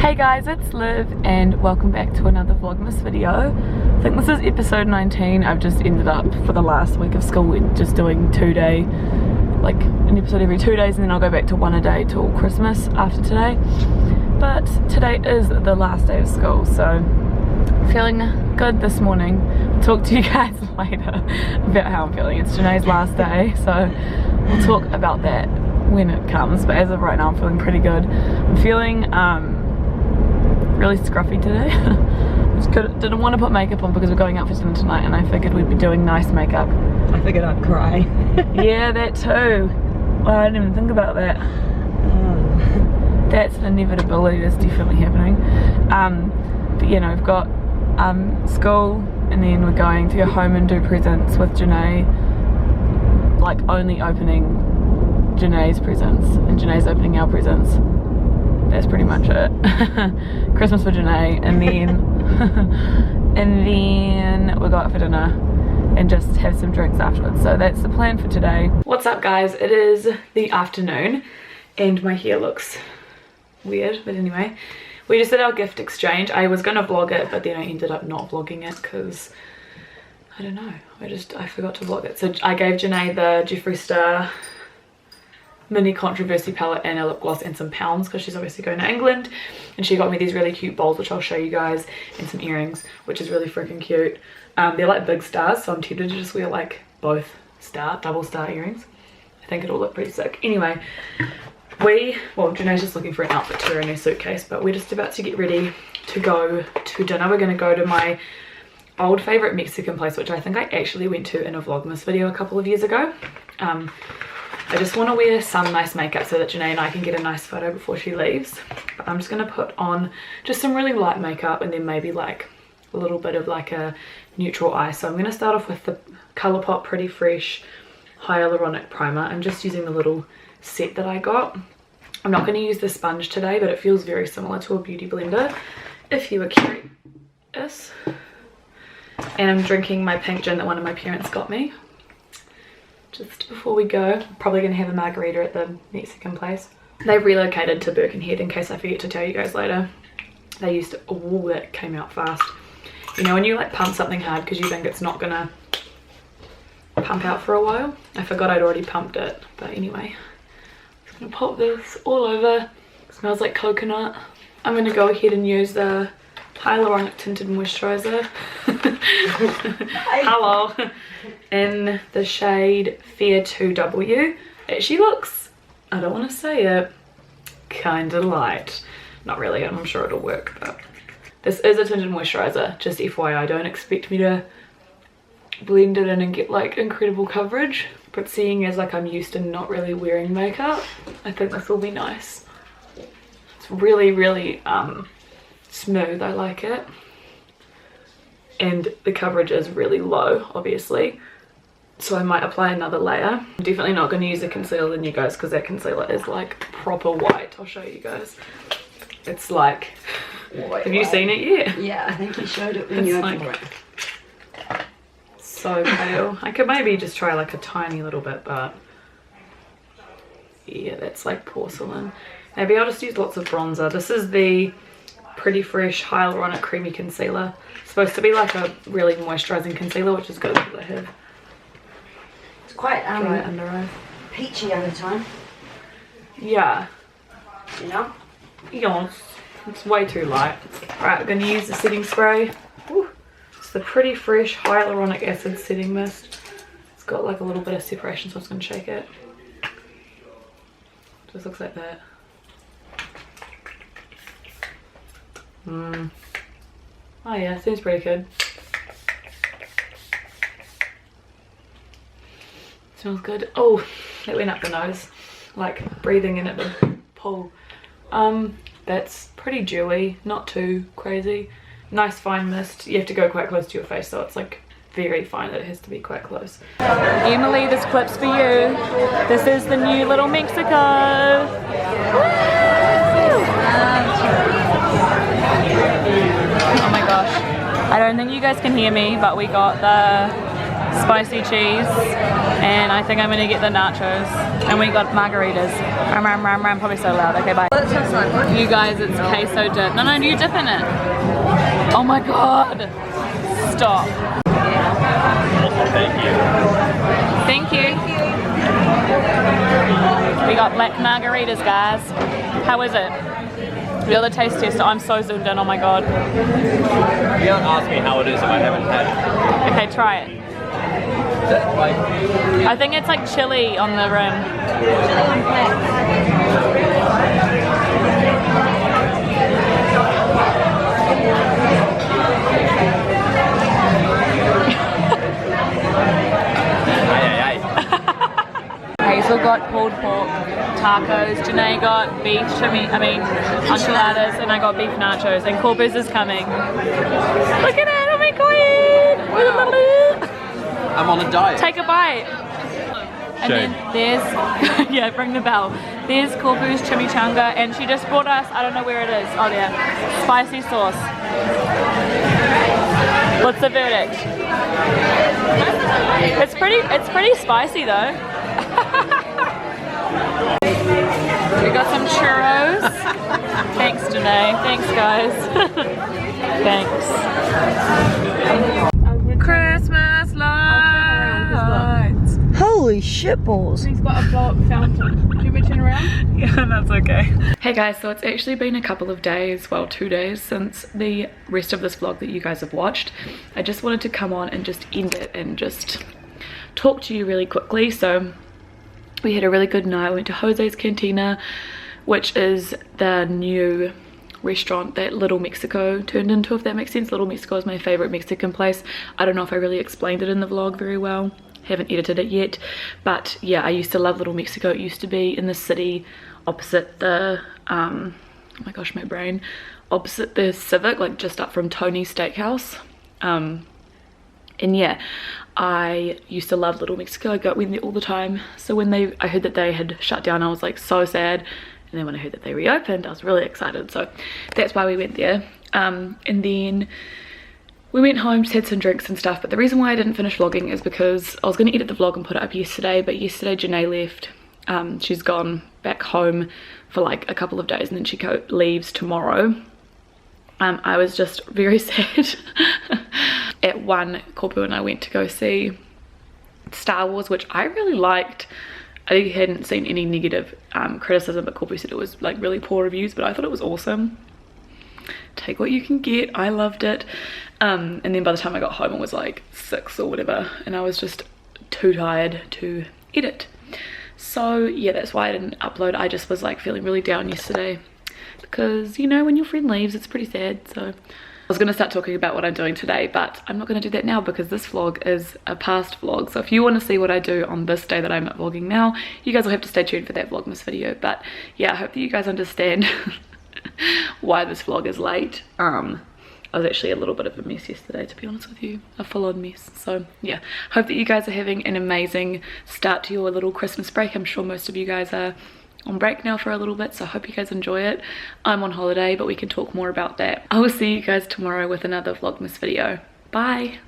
Hey guys, it's Liv and welcome back to another Vlogmas video. I think this is episode 19. I've just ended up for the last week of school just doing like an episode every 2 days, and then I'll go back to one a day till Christmas after today. But today is the last day of school, so feeling good this morning. I'll talk to you guys later about how I'm feeling. It's Janae's last day, so we'll talk about that when it comes, but as of right now I'm feeling pretty good. I'm feeling really scruffy today. Didn't want to put makeup on because we're going out for dinner tonight, and I figured we'd be doing nice makeup. I figured I'd cry. Yeah, that too. Well, I didn't even think about that. That's an inevitability that's definitely happening. But you know, we've got school, and then we're going to go home and do presents with Janae, like only opening Janae's presents and Janae's opening our presents. That's pretty much it. Christmas for Janae, and then we'll go out for dinner and just have some drinks afterwards. So that's the plan for today. What's up guys? It is the afternoon and my hair looks weird, but anyway, we just did our gift exchange. I was gonna vlog it, but then I ended up not vlogging it because I don't know, I forgot to vlog it. So I gave Janae the Jeffree Star mini controversy palette and a lip gloss and some pounds because she's obviously going to England, and she got me these really cute bowls which I'll show you guys, and some earrings which is really freaking cute. They're like big stars, so I'm tempted to just wear like both double star earrings. I think it'll look pretty sick. Anyway, Janae's just looking for an outfit to wear in her suitcase, but we're just about to get ready to go to dinner. We're going to go to my old favorite Mexican place, which I think I actually went to in a Vlogmas video a couple of years ago. I just want to wear some nice makeup so that Janae and I can get a nice photo before she leaves. But I'm just going to put on just some really light makeup, and then maybe like a little bit of like a neutral eye. So I'm going to start off with the Colourpop Pretty Fresh Hyaluronic Primer. I'm just using the little set that I got. I'm not going to use the sponge today, but it feels very similar to a beauty blender if you were curious. And I'm drinking my pink gin that one of my parents got me. Just before we go, probably going to have a margarita at the Mexican place. They've relocated to Birkenhead, in case I forget to tell you guys later. They used to, oh, that came out fast. You know when you like pump something hard because you think it's not gonna pump out for a while? I forgot I'd already pumped it, but anyway. I'm just gonna pop this all over. It smells like coconut. I'm gonna go ahead and use the hyaluronic tinted moisturizer. Hello. In the shade Fair 2W. She looks, I don't want to say it, kind of light. Not really, I'm sure it'll work, but this is a tinted moisturizer, just FYI. Don't expect me to blend it in and get like incredible coverage, but seeing as like I'm used to not really wearing makeup, I think this will be nice. It's really, really smooth. I like it, and the coverage is really low, obviously, so I might apply another layer. I'm definitely not going to use a concealer in you guys, because that concealer is like proper white. I'll show you guys. It's like, have you seen it yet? Yeah, I think you showed it when you opened it. So pale. I could maybe just try like a tiny little bit, but yeah, that's like porcelain. Maybe I'll just use lots of bronzer. This is the Pretty Fresh Hyaluronic Creamy Concealer. It's supposed to be like a really moisturizing concealer, which is good because I have. It's quite dry under eye. peachy under tone. Yeah. You know? Yes. It's way too light. Right, I'm gonna use the setting spray. Woo. It's the Pretty Fresh Hyaluronic Acid Setting Mist. It's got like a little bit of separation, so I'm just gonna shake it. Just looks like that. Oh yeah, seems pretty good. Smells good. Oh, that went up the nose, like breathing in at the pool. That's pretty dewy, not too crazy. Nice fine mist. You have to go quite close to your face, so it's like very fine that it has to be quite close. Emily, this clip's for you. This is the new little Mexico. Oh my gosh, I don't think you guys can hear me, but we got the spicy cheese, and I think I'm gonna get the nachos. And we got margaritas. Probably so loud. Okay, bye. You guys, it's queso dip. No, you dip in it. Oh my god. Stop. Thank you. We got black margaritas, guys. How is it? The other taste tester. I'm so zoomed in. Oh my god. You don't ask me how it is if I haven't had it. Okay, try it. Is that like... I think it's like chili on the rim. Hazel got pulled pork tacos, Janae got beef enchiladas, and I got beef nachos, and Corpus is coming. Look at that, oh my god! I'm on a diet. Take a bite. And Shame. then there's, yeah, ring the bell. There's Corpus chimichanga, and she just brought us, I don't know where it is, oh there, spicy sauce. What's the verdict? It's pretty spicy though. We got some churros. Thanks, Janae. Thanks, guys. Thanks. Christmas lights. Holy shitballs. He's got a blow-up fountain. Do you want me to turn around? Yeah, that's okay. Hey guys, so it's actually been a couple of days, well 2 days, since the rest of this vlog that you guys have watched. I just wanted to come on and just end it and just talk to you really quickly. So we had a really good night. We went to Jose's Cantina, which is the new restaurant that Little Mexico turned into, if that makes sense. Little Mexico is my favorite Mexican place. I don't know if I really explained it in the vlog very well. Haven't edited it yet, but yeah, I used to love Little Mexico. It used to be in the city opposite the oh my gosh, my brain, opposite the Civic, like just up from Tony's Steakhouse. And yeah, I used to love Little Mexico. I went there all the time. So when I heard that they had shut down, I was like so sad. And then when I heard that they reopened, I was really excited. So that's why we went there. And then we went home, just had some drinks and stuff. But the reason why I didn't finish vlogging is because I was going to edit the vlog and put it up yesterday. But yesterday Janae left. She's gone back home for like a couple of days, and then she leaves tomorrow. I was just very sad. At 1, Corpu and I went to go see Star Wars, which I really liked. I hadn't seen any negative criticism, but Corpu said it was like really poor reviews, but I thought it was awesome. Take what you can get. I loved it. And then by the time I got home, it was like 6 or whatever, and I was just too tired to edit. So yeah, that's why I didn't upload. I just was like feeling really down yesterday because, you know, when your friend leaves, it's pretty sad. So I was going to start talking about what I'm doing today, but I'm not going to do that now because this vlog is a past vlog. So if you want to see what I do on this day that I'm vlogging now, you guys will have to stay tuned for that Vlogmas video. But yeah, I hope that you guys understand why this vlog is late. I was actually a little bit of a mess yesterday, to be honest with you, a full-on mess. So yeah, hope that you guys are having an amazing start to your little Christmas break. I'm sure most of you guys are on break now for a little bit, so I hope you guys enjoy it. I'm on holiday, but we can talk more about that. I will see you guys tomorrow with another Vlogmas video. Bye.